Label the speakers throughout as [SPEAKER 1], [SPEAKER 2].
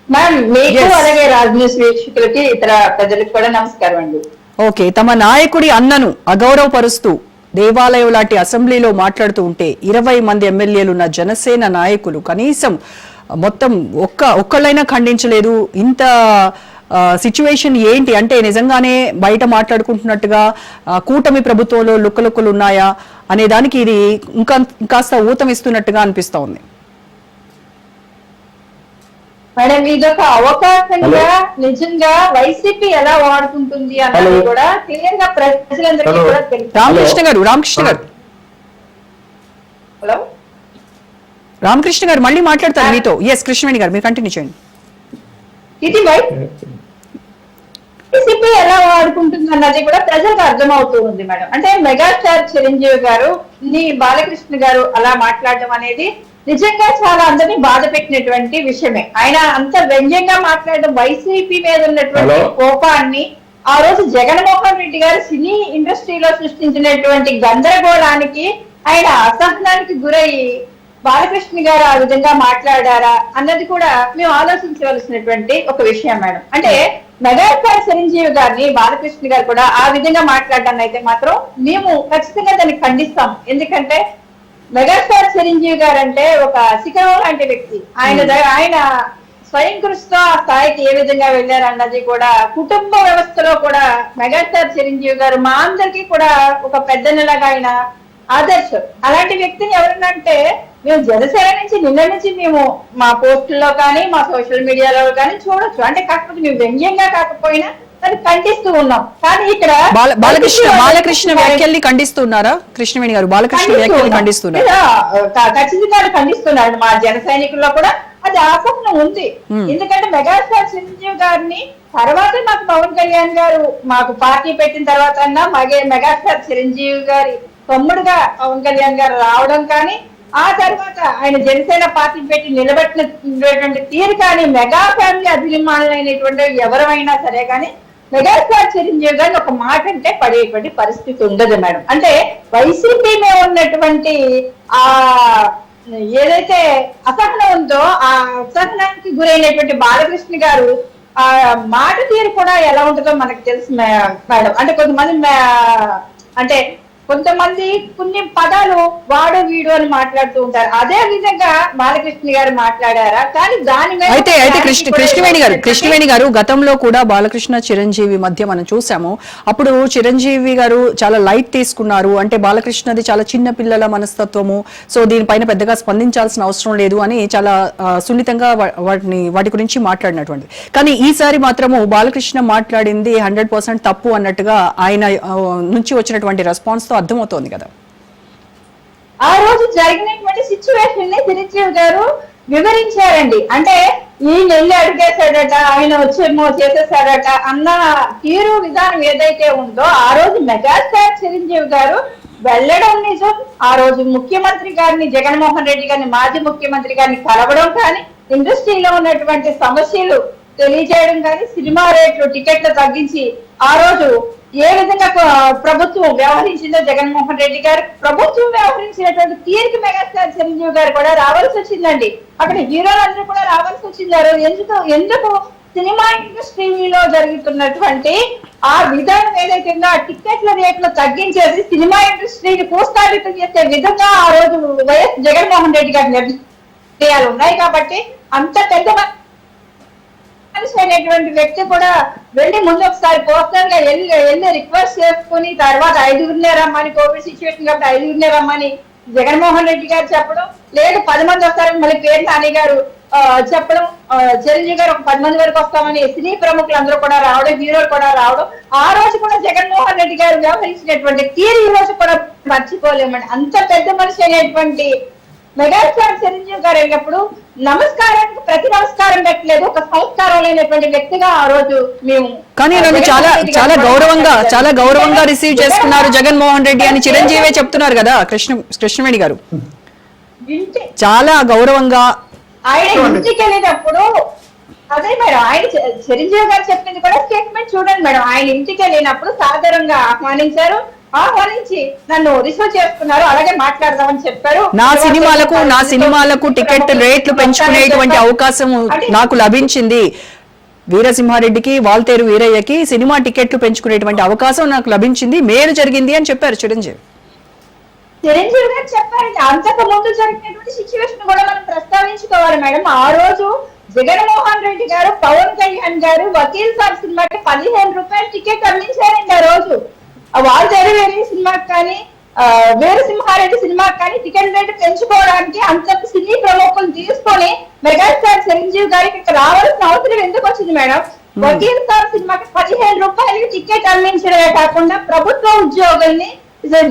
[SPEAKER 1] Ma'am మీకు అలాగే Raj news వీక్షకులకి ఇతర ప్రజలకు కూడా నమస్కారం అండి.
[SPEAKER 2] ఓకే, తమ నాయకుడి అన్నను అగౌరవపరుస్తూ దేవాలయం లాంటి అసెంబ్లీలో మాట్లాడుతూ ఉంటే 20 మంది ఎమ్మెల్యేలు ఉన్న జనసేన నాయకులు కనీసం మొత్తం ఒక్కళ్ళైనా ఖండించలేదు. ఇంత సిచ్యువేషన్ ఏంటి అంటే నిజంగానే బయట మాట్లాడుకుంటున్నట్టుగా కూటమి ప్రభుత్వంలో లుక్కలుక్కలు ఉన్నాయా అనే దానికి ఇది ఇంకాస్త ఊతమిస్తున్నట్టుగా అనిపిస్తా ఉంది.
[SPEAKER 1] మేడం ఇదొక అవకాశంగా నిజంగా వైసీపీ ఎలా వాడుకుంటుంది అన్నది కూడా క్లియర్ గా ప్రజలందరికీ కూడా తెలుసు.
[SPEAKER 2] రామకృష్ణ గారు
[SPEAKER 1] హలో
[SPEAKER 2] రామకృష్ణ గారు మళ్ళీ మాట్లాడతారు మీతో. ఎస్ కృష్ణవేణి గారు మీరు కంటిన్యూ చేయండి.
[SPEAKER 1] ఇది వైసీపీ ఎలా వాడుకుంటుంది అన్నది కూడా ప్రజలకు అర్థమవుతూ ఉంది మేడం. అంటే మెగాస్టార్ చిరంజీవి గారు బాలకృష్ణ గారు అలా మాట్లాడడం అనేది నిజంగా చాలా అందరినీ బాధ పెట్టినటువంటి విషయమే. ఆయన అంత వ్యంగ్యంగా మాట్లాడడం వైసీపీ మీద ఉన్నటువంటి కోపాన్ని ఆ రోజు జగన్మోహన్ రెడ్డి గారు సినీ ఇండస్ట్రీలో సృష్టించినటువంటి గందరగోళానికి ఆయన అసహనానికి గురయ్యి బాలకృష్ణ గారు ఆ విధంగా మాట్లాడారా అన్నది కూడా మేము ఆలోచించవలసినటువంటి ఒక విషయం మేడం. అంటే మెగాస్టార్ చిరంజీవి గారిని బాలకృష్ణ గారు కూడా ఆ విధంగా మాట్లాడడాన్ని అయితే మాత్రం మేము ఖచ్చితంగా దాన్ని ఖండిస్తాం. ఎందుకంటే మెగాస్టార్ చిరంజీవి గారు అంటే ఒక శిఖరం లాంటి వ్యక్తి. ఆయన స్వయం కృషితో ఆ స్థాయికి ఏ విధంగా వెళ్ళారన్నది కూడా కుటుంబ వ్యవస్థలో కూడా మెగాస్టార్ చిరంజీవి గారు మా అందరికీ కూడా ఒక పెద్దన్నలాగా ఆయన ఆదర్శం. అలాంటి వ్యక్తిని ఎవరనంటే మేము జనసేన నుంచి నిన్న నుంచి మేము మా పోస్టుల్లో కానీ మా సోషల్ మీడియాలో కానీ చూడొచ్చు. అంటే కాకపోతే మేము వ్యంగ్యంగా కాకపోయినా దాన్ని ఖండిస్తూ ఉన్నాం. కానీ ఇక్కడ
[SPEAKER 2] బాలకృష్ణ వ్యాఖ్యల్ని ఖండిస్తున్నారా కృష్ణవేణి గారు? బాలకృష్ణ వ్యాఖ్యల్ని ఖండిస్తున్నారు,
[SPEAKER 1] ఖచ్చితంగా ఖండిస్తున్నారు. మా జన సైనికుల్లో కూడా అది ఆసక్తి ఉంది. ఎందుకంటే మెగాస్టార్ చిరంజీవి గారిని తర్వాత మాకు పవన్ కళ్యాణ్ గారు మాకు పార్టీ పెట్టిన తర్వాత మెగాస్టార్ చిరంజీవి గారి తమ్ముడుగా పవన్ కళ్యాణ్ గారు రావడం కానీ ఆ తర్వాత ఆయన జనసేన పార్టీ పెట్టి నిలబెట్టినటువంటి తీరు కానీ మెగా ఫ్యామిలీ అభిమానులైనటువంటి ఎవరైనా సరే కానీ మెగాస్టార్ చిరంజీవి గారిని ఒక మాట అంటే పడేటువంటి పరిస్థితి ఉండదు మేడం. అంటే వైసీపీ మీద ఉన్నటువంటి ఆ ఏదైతే అసహనం ఉందో ఆ అసహనానికి గురైనటువంటి బాలకృష్ణ గారు ఆ మాట తీరు కూడా ఎలా ఉంటుందో మనకు తెలుసు మేడం. అంటే కొంతమంది కొన్ని పదాలు వాడు వీడు అని మాట్లాడుతూ ఉంటారు. అదే విధంగా బాలకృష్ణ గారు మాట్లాడారా? కానీ దాని మీద
[SPEAKER 2] అయితే కృష్ణవేణి గారు గతంలో కూడా బాలకృష్ణ చిరంజీవి మధ్య మనం చూసాము. అప్పుడు చిరంజీవి గారు చాలా లైట్ తీసుకున్నారు. అంటే బాలకృష్ణది చాలా చిన్న పిల్లల మనస్తత్వము, సో దీనిపైన పెద్దగా స్పందించాల్సిన అవసరం లేదు అని చాలా సున్నితంగా వాటి గురించి మాట్లాడినటువంటి. కానీ ఈసారి మాత్రము బాలకృష్ణ మాట్లాడింది 100% తప్పు అన్నట్టుగా ఆయన నుంచి వచ్చినటువంటి రెస్పాన్స్ తో అర్థమవుతోంది కదా.
[SPEAKER 1] ఆ రోజు జరిగినటువంటి సిచ్యువేషన్ ని చిరంజీవి గారు వివరించారండి. అంటే ఈయన వెళ్ళి అడిగేశాడట, ఆయన వచ్చేమో చేసేసాడట అన్న తీరు విధానం ఏదైతే ఉందో ఆ రోజు మెగాస్టార్ చిరంజీవి గారు వెళ్ళడం నిజం. ఆ రోజు ముఖ్యమంత్రి గారిని జగన్మోహన్ రెడ్డి గారిని మాజీ ముఖ్యమంత్రి గారిని కలవడం కానీ ఇండస్ట్రీలో ఉన్నటువంటి సమస్యలు తెలియజేయడం కానీ సినిమా రేట్లు టికెట్లు తగ్గించి ఆ రోజు ఏ విధంగా ప్రభుత్వం వ్యవహరించిందో జగన్మోహన్ రెడ్డి గారు ప్రభుత్వం వ్యవహరించినటువంటి తీరుకి మెగాస్టార్ చిరంజీవి గారు కూడా రావాల్సి వచ్చిందండి. అక్కడ హీరోలందరూ కూడా రావాల్సి వచ్చిందారు. ఎందుకు సినిమా ఇండస్ట్రీలో జరుగుతున్నటువంటి ఆ విధానం ఏదైతే ఉందో ఆ టికెట్ల రేట్లు తగ్గించేసి సినిమా ఇండస్ట్రీని భూస్థాపితం చేసే విధంగా ఆ రోజు వైఎస్ జగన్మోహన్ రెడ్డి గారి నిర్ణయాలు ఉన్నాయి. కాబట్టి అంత పెద్ద అయినటువంటి వ్యక్తి కూడా వెళ్ళి ముందు ఒకసారి పర్సనల్ గా వెళ్ళి రిక్వెస్ట్ చేసుకుని తర్వాత 5గురినే రమ్మని, కోవిడ్ సిచ్యువేషన్ కాబట్టి 5గురినే రమ్మని జగన్మోహన్ రెడ్డి గారు చెప్పడం, లేదు 10 మంది వస్తారని మళ్ళీ పేరు నాని గారు చెప్పడం, చిరంజీవి గారు ఒక 10 మంది వరకు వస్తామని సినీ ప్రముఖులు అందరూ కూడా రావడం, హీరోలు కూడా రావడం, ఆ రోజు కూడా జగన్మోహన్ రెడ్డి గారు వ్యవహరించినటువంటి తీరు ఈ రోజు కూడా మర్చిపోలేమండి. అంత పెద్ద మనిషి అయినటువంటి మెగాస్టార్ చిరంజీవి గారు అయినప్పుడు నమస్కారానికి ప్రతి నమస్కారం పెట్టలేదు, ఒక సంస్కారం లేనటువంటి వ్యక్తిగా ఆ రోజు మేము.
[SPEAKER 2] కానీ నన్ను చాలా గౌరవంగా రిసీవ్ చేసుకున్నారు జగన్మోహన్ రెడ్డి అని చిరంజీవి చెప్తున్నారు కదా కృష్ణవేణి గారు. చాలా గౌరవంగా
[SPEAKER 1] ఆయన ఇంటికి వెళ్ళినప్పుడు అదే మేడం, ఆయన చిరంజీవి గారు చెప్పింది కూడా స్టేట్మెంట్ చూడండి మేడం. ఆయన ఇంటికి వెళ్ళినప్పుడు సాధారణంగా ఆహ్వానించారు. ఆహ్వానించి నన్ను రిసీవ్ చేసుకున్నారు, అలాగే మాట్లాడదామని చెప్పారు.
[SPEAKER 2] నా సినిమాలకు టికెట్ రేట్లు పెంచుకునేటువంటి అవకాశం నాకు లభించింది. వీరసింహారెడ్డికి, వాల్తేరు వీరయ్యకి సినిమా టికెట్లు పెంచుకునేటువంటి అవకాశం నాకు లభించింది, మేలు జరిగింది అని చెప్పారు చిరంజీవి.
[SPEAKER 1] చిరంజీవి గారు చెప్పారండి. అంతకు ముందు జరిగినటువంటి సిచ్యువేషన్ కూడా మనం ప్రస్తావించుకోవాలి మేడం. ఆ రోజు జగన్మోహన్ రెడ్డి గారు, పవన్ కళ్యాణ్ గారు వకీల్ సాబ్ సినిమాకి 15 రూపాయలు టికెట్ అందించారండి. ఆ రోజు వాల్తేరు వీరయ్య సినిమాకి కానీ, వీరసింహారెడ్డి సినిమాకి కానీ టికెట్ రేటు పెంచుకోవడానికి అంత సినీ ప్రముఖులు తీసుకొని మెగాస్టార్ చిరంజీవి గారికి ఇక్కడ రావాల్సిన అవసరం ఎందుకు వచ్చింది మేడం? వకీల్ సాబ్ సినిమాకి 15 రూపాయలకి టికెట్ అందించడమే కాకుండా ప్రభుత్వ ఉద్యోగుల్ని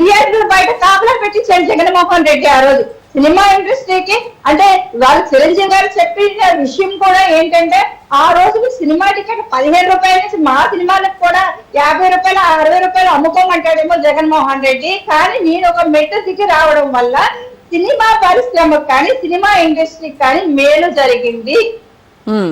[SPEAKER 1] థియేటర్ బయట కాపలా పెట్టించారు జగన్మోహన్ రెడ్డి ఆ రోజు. సినిమా ఇండస్ట్రీకి అంటే వాళ్ళు చిరంజీవి గారు చెప్పిన విషయం కూడా ఏంటంటే, ఆ రోజు సినిమా టికెట్ 15 రూపాయల నుంచి మా సినిమాలకు కూడా 50 రూపాయలు 60 రూపాయలు అమ్ముకోమంటాడేమో జగన్మోహన్ రెడ్డి. కానీ నేను ఒక మెట్టు దిగి రావడం వల్ల సినిమా పరిశ్రమకు కానీ, సినిమా ఇండస్ట్రీకి కానీ మేలు జరిగింది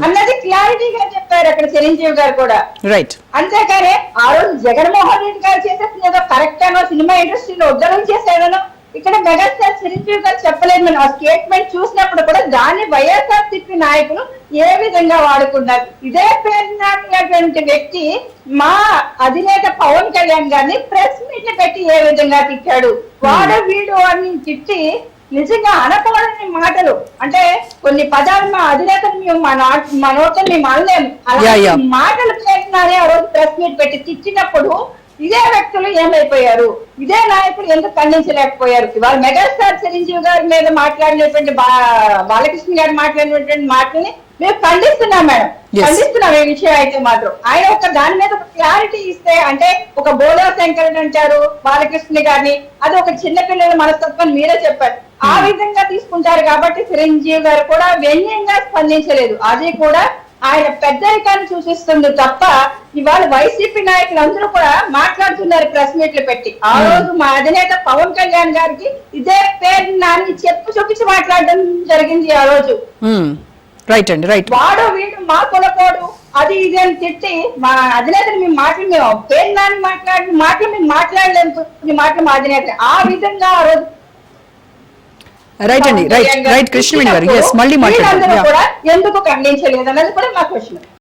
[SPEAKER 1] అన్నది క్లారిటీగా చెప్పారు అక్కడ చిరంజీవి గారు కూడా.
[SPEAKER 2] రైట్.
[SPEAKER 1] అంతేకానే ఆ రోజు జగన్మోహన్ రెడ్డి గారు చేసేసిన ఏదో కరెక్ట్ అనో, సినిమా ఇండస్ట్రీలో ఉద్యోగం చేసేదనో ఇక్కడ మెగాస్టార్ చిరంజీవి గారు చెప్పలేదు. మనం ఆ స్టేట్మెంట్ చూసినప్పుడు కూడా దాన్ని వైఎస్ఆర్సీపీ నాయకులు ఏ విధంగా వాడుకున్నారు. ఇదే పేరున్నటువంటి వ్యక్తి మా అధినేత పవన్ కళ్యాణ్ గారిని ప్రెస్ మీట్ పెట్టి ఏ విధంగా తిట్టాడు. వాడు వీడు అని తిట్టి నిజంగా అనకూడని మాటలు, అంటే కొన్ని పదాలు మా అధినేతలు మేము మా నోట్లో మేము అనలేము, అలాంటి మాటలు చేస్తున్నారని ఆ రోజు ప్రెస్ మీట్ పెట్టి తిట్టినప్పుడు ఇదే వ్యక్తులు ఏమైపోయారు? ఇదే నాయకులు ఎందుకు ఖండించలేకపోయారు? ఇవాళ మెగాస్టార్ చిరంజీవి గారి మీద మాట్లాడినటువంటి బాలకృష్ణ గారు మాట్లాడినటువంటి మాటల్ని మేము ఖండిస్తున్నాం మేడం, ఖండిస్తున్నాం ఈ విషయం అయితే మాత్రం. ఆయన ఒక దాని మీద ఒక క్లారిటీ ఇస్తే, అంటే ఒక బోలో శంకరన్ అంటారు బాలకృష్ణ గారిని, అది ఒక చిన్న పిల్లల మనస్తత్వం మీరే చెప్పారు, ఆ విధంగా తీసుకుంటారు కాబట్టి చిరంజీవి గారు కూడా వ్యంగ్యంగా స్పందించలేదు. అది కూడా ఆయన పెద్దరికాన్ని సూచిస్తుంది తప్ప ఇవాళ వైసీపీ నాయకులు అందరూ కూడా మాట్లాడుతున్నారు ప్రెస్ మీట్లు పెట్టి. ఆ రోజు మా అధినేత పవన్ కళ్యాణ్ గారికి ఇదే పేరు నాని చెప్పు చూపించి మాట్లాడడం జరిగింది ఆ రోజు.
[SPEAKER 2] రైట్ అండి, రైట్.
[SPEAKER 1] వాడు వీడు మా కులపోడు అది ఇది అని తిట్టి మా అధినేతని మేము పేరు నాని మాట్లాడిన మాటలు మేము మాట్లాడలేము, కొన్ని మాటలు మా అధినేత ఆ విధంగా ఆ రోజు.
[SPEAKER 2] రైట్ అండి, రైట్ రైట్ కృష్ణవేణి గారు, మళ్ళీ మాట్లాడారు.
[SPEAKER 1] కూడా ఎందుకు ఖండించలేదు అన్నది కూడా మా క్వశ్చన్.